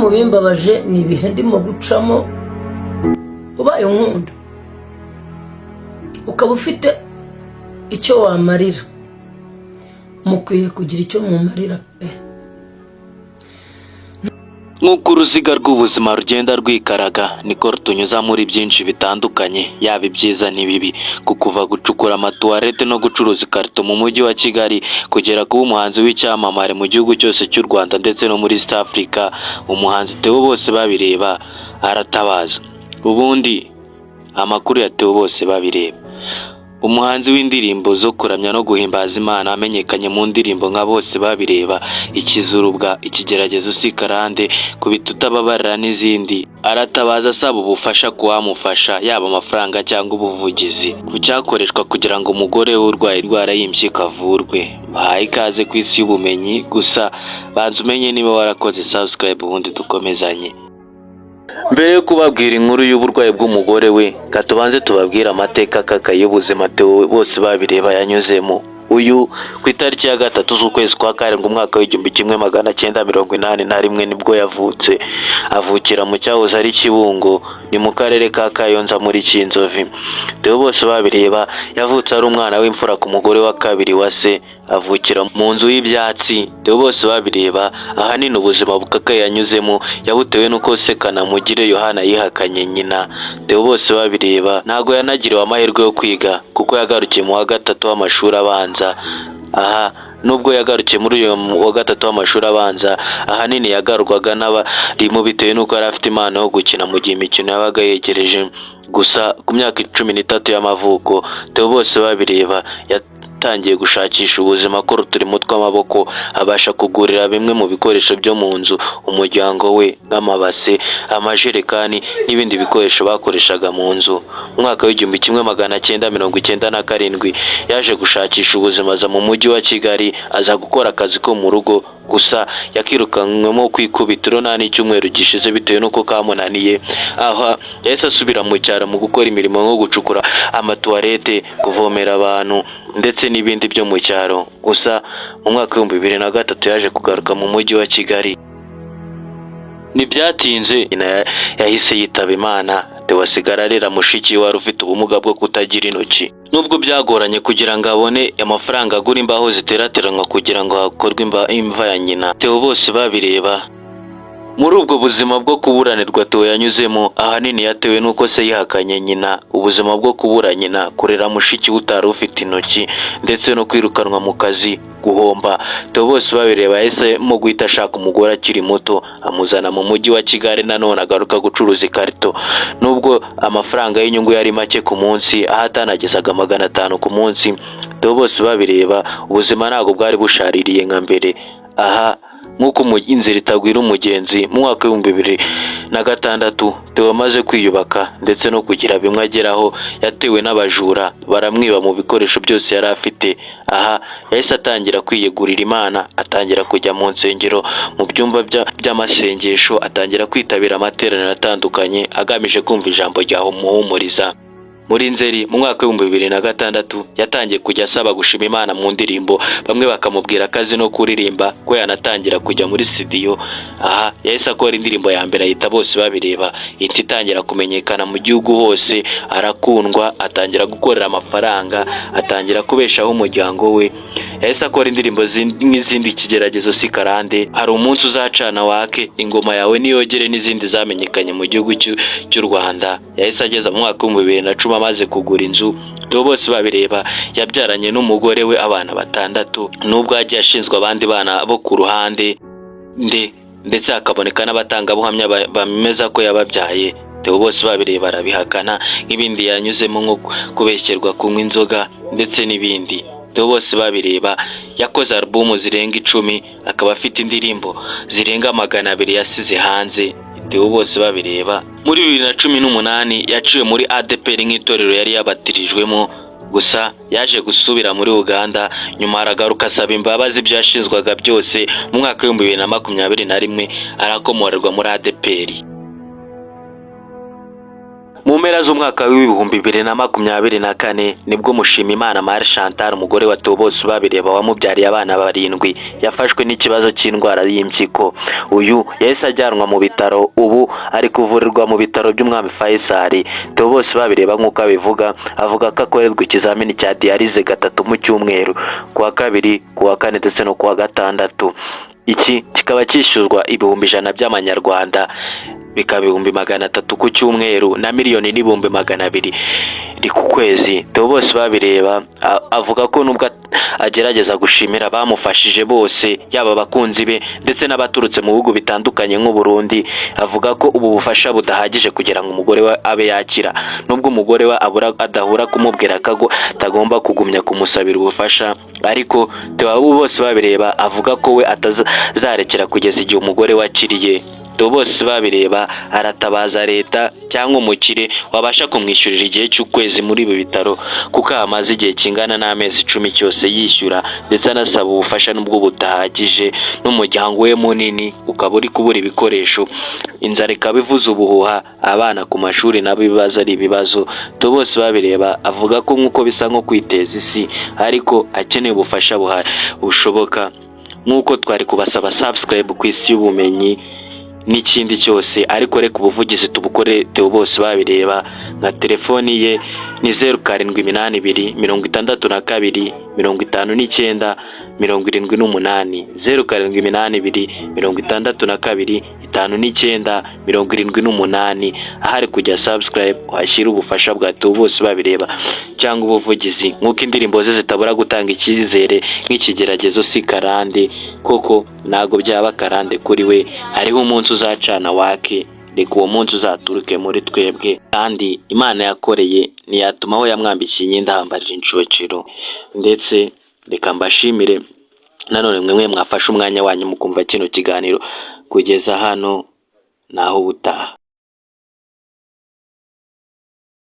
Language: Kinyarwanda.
mu bimbabaje ni ibihe ndimo gucamo ubaye unkunda ukaba ufite icyo wamarira mukwiye kugira icyo mumarira pe. Nk'uko uruziga rw'ubuzima rugenda rwikaraga niko rutunyuza muri byinshi bitandukanye, yaba ibyiza n'ibibi, kuva gucukura amatuwarete no gucuruza ikarito mu mujyi wa Kigali kugera kuba umuhanzi w'icyamamare mu gihugu cyose cy'u Rwanda ndetse no muri East Africa. Umuhanzi Theo Bosebabireba aratabaza. Ubundi amakuru ya Theo Bosebabireba, umuhanzi w'indirimbo zo kuramya no guhimbaza Imana amenyekanye mu ndirimbo nka Bosebabireba, Ikizurubwa, Ikigeragezo si karande, Kubita utababarira n'izindi, aratabaza asaba ubufasha kuwamufasha, yaba amafaranga cyangwa ubuvugizi ku cyakoreshwa kugira ngo umugore we urwaye indwara y'impyiko avurwe. Bahaye ikaze ku isi y'ubumenyi, gusa banza umenye niba warakoze subscribe ubundi dukomezanye. Mbere yo kubabwira inkuru y'uburwayi bw'umugore we, katubanze tubabwira amateka kakaye y'ubuzima Theo Bosebabireba yanyuzemo. Uyu ku itariki ya 3 z'ukwezi kwa karindwi umwaka w'1981 nibwo yavutse. Avukira mu cyahoze ari Kibungo, ni mu karere ka Kayonza muri Kinzovi. Theo Bosebabireba yavutse ari umwana w'imfura ku mugore wa kabiri wa se, avukira mu nzu y'ibyatsi. Theo Bosebabireba ahanini ubuzima bukakaye yanyuzemo yabutewe nuko se Kanamugire Yohana yihakanye nyina. Theo Bosebabireba ntago yanagiriwe amahirwe yo kwiga kuko yagarukiye mu wa 3 w'amashuri abanza. Aha nubwo yagarukiye muri uyu wa 3 w'amashuri abanza, ahanini yagarurwaga n'abarimu bitewe nuko yari afite impano yo gukina mu gihe imikino yabaga yegereje. Gusa ku myaka 13 y'amavuko Theo Bosebabireba yatangiye gushakisha ubuzima ko uturimo tw'amaboko, abasha kugurira bimwe mu bikoresho byo mu nzu umuryango we nk'amabase, amajerekani n'ibindi bikoresho bakoreshaga mu nzu. Mu mwaka w'1997 yaje gushakisha ubuzima aza mu mujyi wa Kigali, aza gukora akazi ko mu rugo, gusa yakirukanywemo kwikubitiro nta n'icyumweru gishize bitewe nuko kamunaniye. Aha yahise asubira mu cyaro mu gukora imirimo nko gucukura amatuwarete, kuvomera abantu ndetse n'ibindi byo mu cyaro. Gusa mu mwaka w'2003 yaje kugaruka mu mujyi wa Kigali. Ntibyatinze yahise yitaba Imana. Theo asigara arera mushiki we wari ufite ubumuga bwo kutagira intoki. Nubwo byagoranye kugira ngo abone amafaranga agura imbaho ziterateranwa kugira ngo hakorwe imva ya nyina, Theo Bosebabireba muri ubwo buzima bwo kuburanirwa Theo yanyuzemo, ahanini yatewe nuko se yihakanye nyina, ubuzima bwo kubura nyina, kurera mushiki utari ufite intoki ndetse no kwirukanwa mu kazi, guhomba. Theo Bosebabireba yahise mu guhita ashaka umugore akiri muto, amuzana mu mujyi wa Kigali, nanone agaruka gucuruza ikarito. Nubwo amafaranga y'inyungu yari make ku munsi, ahatanagezaga 500 ku munsi, Theo Bosebabireba ubuzima ntabwo bwari bushaririye nka mbere. Aha nk'uko inzira itagwira umugenzi, mu mwaka w'2006 Theo amaze kwiyubaka ndetse no kugira bimwe ageraho, yatewe n'abajura baramwiba mu bikoresho byose yari afite. Aha yahise atangira kwiyegurira Imana, atangira kujya mu nsengero, mu byumba by'amasengesho, atangira kwitabira amateraniro atandukanye agamije kumva ijambo ryamuhumuriza. Muri Nzeri mu mwaka w'2006 yatangiye kujya asaba gushima Imana mu ndirimbo, bamwe bakamubwira akazi no kuririmba ko yanatangira kujya muri studio. Aha yahise akora indirimbo ya mbere yita Bosebabireba, ihita itangira kumenyekana mu gihugu hose, arakundwa, atangira gukorera amafaranga, atangira kubeshaho umuryango we. Yahise akora indirimbo nk'izindi, Ikigeragezo si karande, Hari umunsi uzacana wake, Ingoma yawe niyogere n'izindi zamenyekanye mu gihugu cy'u Rwanda. Yahise ageza mu mwaka w'2010 amaze kugura inzu. Theo Bosebabireba yabyaranye n'umugore we abana 6, nubwo yagiye ashinzwe abandi bana bo ku ruhande ndetse hakaboneka n'abatangabuhamya bameza ko yababyaye. Theo Bosebabireba arabihakana, nk'ibindi yanyuzemo nko kubeshyerwa kunywa inzoga ndetse n'ibindi. Theo Bosebabireba yakoze album zirenga 10, akaba afite indirimbo zirenga 200 yasize hanze. Theo Bosebabireba muri 2018 yaciwe muri ADPR nk'itorero yari yabatirijwemo, gusa yaje gusubira muri Uganda, nyuma aragaruka asaba imbabazi byashinzwaga byose. Mu mwaka w'2021 arakomorerwa muri ADPR. Mu mpera z'umwaka w'ibihumbi 2024 nibwo Mushimiyimana Marie Chantal umugore wa Theo Bosebabireba wamubyariye abana 7 yafashwe n'ikibazo cy'indwara y'impyiko. Uyu yahise ajyanwa mu bitaro, ubu ari kuvurirwa mu bitaro by'Umwami Faisal. Theo Bosebabireba nk'uko abivuga, avuga ko akorerwa ikizamini cya dialyse 3 mu cyumweru, kuwa 2, kuwa 4 ndetse no kuwa 6. Iki kikaba cyishyuzwa ibihumbi 100 by'amanyarwanda, bikaba 300 ku cyumweru na 1,200,000 ku kwezi. Theo Bosebabireba avuga ko nubwo agerageza gushimira abamufashije bose, yaba abakunzi be ndetse n'abaturutse mu bihugu bitandukanye nk'u Burundi, avuga ko ubu bufasha budahagije kugira ngo umugore we abe yakira. Nubwo umugore we adahura kumubwira ko atagomba kugumya kumusabira ubufasha, ariko Theo Bosebabireba avuga ko we atazarekera kugeza igihe umugore we akiriye. Theo Bosebabireba aratabaza leta cyangwa umukire wabasha kumwishyurira igihe cy'ukwezi muri ibi bitaro, kuko amaze igihe kingana n'amezi 10 cyose yishyura ndetse anasaba ubufasha nubwo budahagije, n'umuryango we munini ukaba uri kubura ibikoresho, inzara ikaba ivuza ubuhuha, abana ku mashuri nabo ibibazo ari ibibazo. Theo Bosebabireba avuga ko nk'uko bisa nko kwiteza isi, ariko akeneye ubufasha bushoboka. Nk'uko twari kubasaba subscribe ku Isi y'Ubumenyi n'ikindi cyose, ariko reka ubuvugizi tubukore Theo Bosebabireba. Na telefoni ye ni 0782 62 59 78, 0782 62 59 78. ahari kujya subscribe washyira ubufasha bwa Theo Bosebabireba cyangwa ubuvugizi, nk'uko indirimbo ze zitabura gutanga icyizere nk'ikigeragezo si karande. Koko nago byaba karande kuri we, hariho umunsi uzacana wake, reka uwo munsi uzaturuke muri twebwe, kandi Imana yakoreye ntiyatuma aho yamwambikiye inyenda hambarira inshocero. Ndetse reka mbashimire nanone mwe mwafashe umwanya wanyu mukumva kino kiganiro kugeza hano, naho ubutaha.